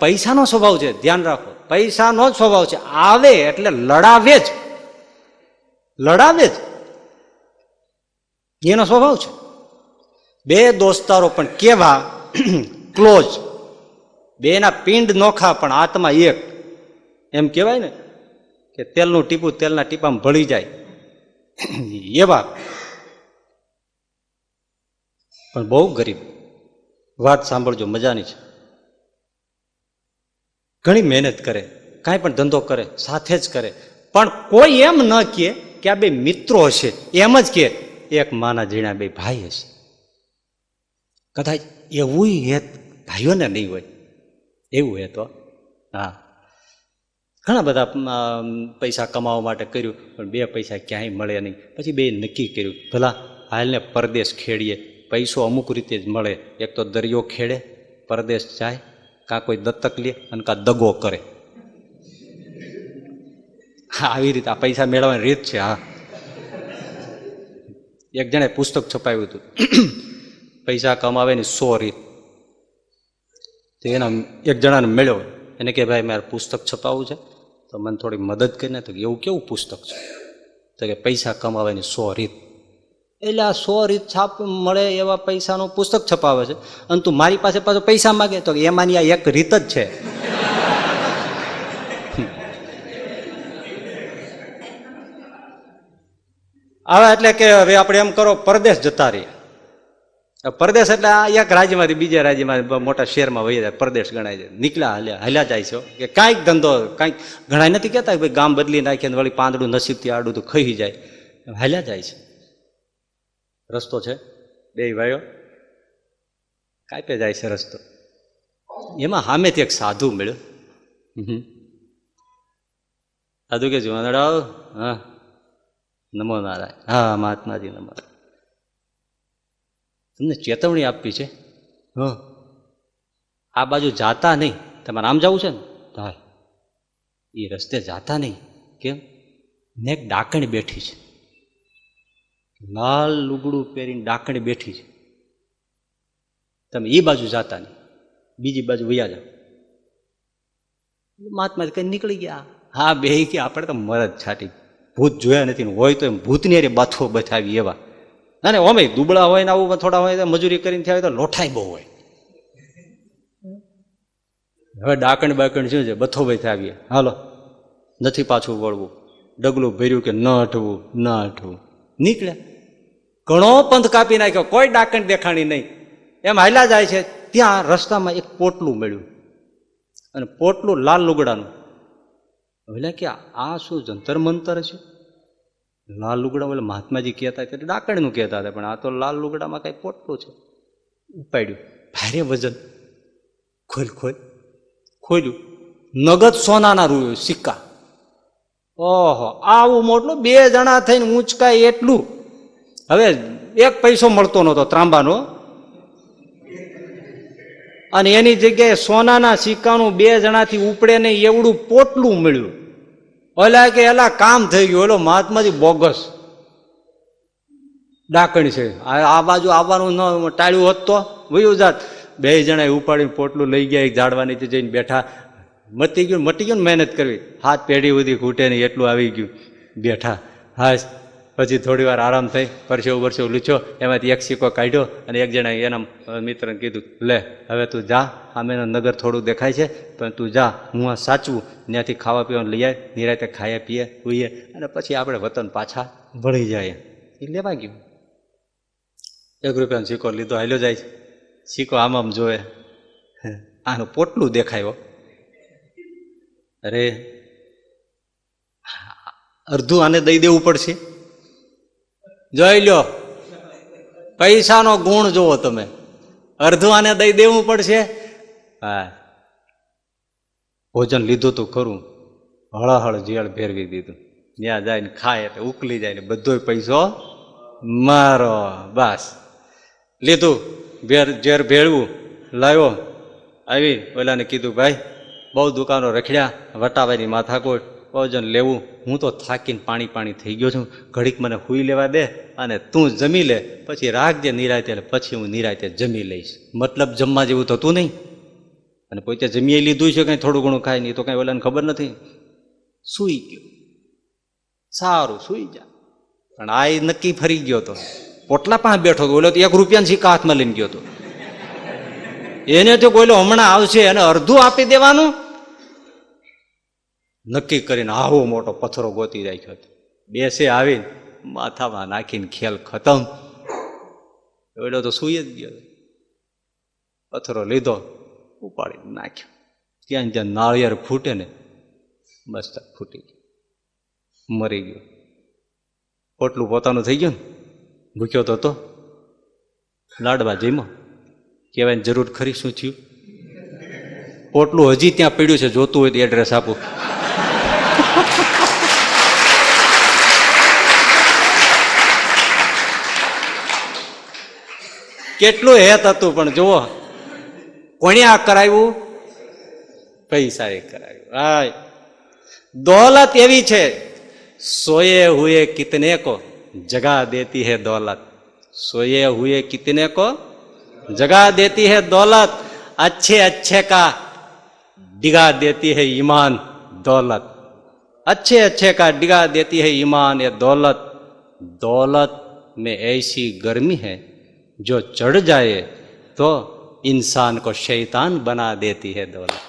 પૈસાનો સ્વભાવ છે, ધ્યાન રાખો, પૈસાનો જ સ્વભાવ છે. આવે એટલે લડાવે જ, લડાવે જ, એનો સ્વભાવ છે. બે દોસ્તારો પણ કેવા ક્લોઝ, બેના પિંડ નોખા પણ આત્મા એક, એમ કહેવાય ને કે તેલનું ટીપું તેલના ટીપામાં ભળી જાય એવા, પણ બહુ ગરીબ. વાત સાંભળજો, મજાની છે. ઘણી મહેનત કરે, કાંઈ પણ ધંધો કરે સાથે જ કરે, પણ કોઈ એમ ન કહે કે આ બે મિત્રો હશે, એમ જ કે એક માના જીણા બે ભાઈ હશે. કદાચ એવું હેત ભાઈઓને નહીં હોય, એવું હે તો હા. ઘણા બધા પૈસા કમાવા માટે કર્યું, પણ બે પૈસા ક્યાંય મળે નહીં. પછી બે નક્કી કર્યું, ભલા હાલને પરદેશ ખેડીએ, પૈસો અમુક રીતે જ મળે. એક તો દરિયો ખેડે, પરદેશ જાય, કાં કોઈ દત્તક લે અને કાં દગો કરે. હા, આવી રીતે આ પૈસા મેળવવાની રીત છે. હા, એક જણે પુસ્તક છપાવ્યું હતું, પૈસા કમાવેની 100 રીત. તો એના એક જણાને મળ્યો, એને કે ભાઈ મારે પુસ્તક છપાવવું છે, તો મને થોડી મદદ કરીને. તો એવું કેવું પુસ્તક છે? તો કે પૈસા કમાવાની 100 રીત. એટલે આ 100 રીત છાપ મળે એવા પૈસાનું પુસ્તક છપાવે છે, અને તું મારી પાસે પાછો પૈસા માગે? તો એમાંની આ એક રીત જ છે. હવે એટલે કે હવે આપણે એમ કરો, પરદેશ જતા રહીએ. પરદેશ એટલે આ એક રાજ્યમાંથી બીજા રાજ્યમાં મોટા શહેરમાં વહી જાય, પરદેશ ગણાય છે. નીકળ્યા હલ્યા જાય છે કે કાંઈક ધંધો, કાંઈક ઘણા નથી કહેતા ભાઈ ગામ બદલી નાખીએ વળી પાંદડું નસીબથી આડું તો ખાઈ જાય, હલ્યા જાય છે. રસ્તો છે, બે ભાઈઓ કાપે જાય છે રસ્તો. એમાં સામેથી એક સાધુ મળ્યો. સાધુ કે જોનારાવ, હા નમો નારાયણ. હા મહાત્માજી નમો. તમને ચેતવણી આપવી છે, હા આ બાજુ જાતા નહીં, તમારે આમ જવું છે ને? હા, એ રસ્તે જાતા નહીં. કેમ? ને એક ડાકણ બેઠી છે, લાલ લુગડું પહેરીને ડાકણ બેઠી છે. તમે એ બાજુ જાતા નહીં, બીજી બાજુ વયા જાઓ. મહાત્મા કઈ નીકળી ગયા. હા, બે કે આપણે તો મરદ છાટી, ભૂત જોયા નથી, હોય તો એમ ભૂતની અરે બાથો બતાવી એવા. અને ઓમે દુબળા હોય ને આવું થોડા હોય, મજૂરી કરીને થયા હોય તો લોઠાઈ બહુ હોય. હવે ડાકણ બાકણ શું છે, બથો બતાવીએ. હાલો, નથી પાછું વળવું, ડગલું ભર્યું કે ન હટવું, ન હટવું. નીકળ્યા, ઘણો પંથ કાપી નાખ્યો, કોઈ ડાકણ દેખાણી નહીં. એમ હાલ્યા જાય છે, ત્યાં રસ્તામાં એક પોટલું મળ્યું, અને પોટલું લાલ લુગડાનું. એટલે કે આ શું જંતર મંતર છે? લાલ લુગડા એટલે મહાત્માજી કહેતા હતા, ડાકણનું કહેતા હતા, પણ આ તો લાલ લુગડામાં કઈ પોટલું છે. ઉપાડ્યું, ભારે વજન. ખોલ્યું, નગદ સોનાના સિક્કા. ઓહો, આવું મોટલું, 2 જણા થઈને ઊંચકાય એટલું. હવે 1 પૈસો મળતો નહોતો ત્રાંબાનો, અને એની જગ્યાએ સોનાના સિક્કાનું 2 જણાથી ઉપડે ને એવડું પોટલું મળ્યું. ઓલા કે એલા કામ થઈ ગયું, ઓલો મહાત્માજી બોગસ ડાકણ છે, આ બાજુ આવવાનું ન ટાળ્યું હોત તો વયું જાત. 2 જણાએ ઉપાડીને પોટલું લઈ ગયા, એક ઝાડવા નીચે જઈને બેઠા. મટી ગયું ને મહેનત કરવી, હાથ પેઢી સુધી ખૂટે નહીં એટલું આવી ગયું. બેઠા, હા. પછી થોડી વાર આરામ થઈ, પરસેવો લૂછો, એમાંથી 1 સિક્કો કાઢ્યો, અને એક જણા એના મિત્રને કીધું, લે હવે તું જા, સામેનું નગર થોડું દેખાય છે, પણ તું જા, હું આ સાચવું, ત્યાંથી ખાવા પીવાનું લઈ આવે, નિરાતે ખાઈએ પીએ ઉઈએ, અને પછી આપણે વતન પાછા વળી જાય. એ લેવા ગયું. 1 રૂપિયાનો સિક્કો લીધો, હાલ્યો જાય છે. સિક્કો આમ જોવે, આનું પોટલું દેખાયો. અરે અડધું આને દઈ દેવું પડશે. જોઈ લ્યો, પૈસાનો ગુણ જોવો તમે, અડધું આને દઈ દેવું પડશે. હા, ભોજન લીધું તું ખરું, હળહળ જેળ ફેરવી દીધું. ત્યાં જાય ને ખાય એટલે ઉકલી જાય ને બધો પૈસો મારો. બસ લીધું, ઝેર ભેળવું લાવ્યો, આવી ઓલાને કીધું, ભાઈ બહુ દુકાનો રખડ્યા, વટાવાની માથાકોટ, ભોજન લેવું, હું તો થાકીને પાણી થઈ ગયો છું, ઘડીક મને હુઈ લેવા દે, અને તું જમી લે, પછી રાખજે નિરાતે, પછી હું નિરાતે જમી લઈશ. મતલબ જમવા જેવું થતું નહીં. અને પોતે જમીએ લીધું છે, કંઈ થોડું ઘણું ખાય નહીં તો કાંઈ ઓલાને ખબર નથી. સૂઈ ગયો, સારું સૂઈ જા. પણ આ નક્કી ફરી ગયો હતો, પોટલા પાસે બેઠો હતો. ઓલો તો 1 રૂપિયાના સિક્કા હાથમાં લઈને ગયો હતો. એને તો બોલો હમણાં આવશે અને અડધું આપી દેવાનું નક્કી કરીને આવો મોટો પથ્થરો ગોતી રાખ્યો હતો. બેસે આવીને માથામાં નાખીને ખેલ ખતમ. ઓલો તો સૂઈ જ ગયો. પથ્થરો લીધો, ઉપાડી નાખ્યો. ત્યાં નાળિયેર ફૂટે ને બસ ફૂટી ગયો, મરી ગયો. પોટલું પોતાનું થઈ ગયું ને, ભૂખ્યો તો હતો. લાડવા જમ્યો. કહેવાની જરૂર ખરી શું થયું? પોટલું હજી ત્યાં પડ્યું છે, જોતું હોય તો એડ્રેસ આપું. કેટલું હેત હતું, પણ જુઓ કોણે આ કરાવ્યું? પૈસા એ કરાવ્યું. હા, દોલત એવી છે, સોયે હુએ કિતને કો જગા દેતી હૈ દौलत. सोए हुए कितने को जगा देती है दौलत. अच्छे अच्छे का डिगा देती है ईमान दौलत. अच्छे अच्छे का डिगा देती है ईमान ये दौलत. दौलत में ऐसी गर्मी है जो चढ़ जाए तो इंसान को शैतान बना देती है दौलत.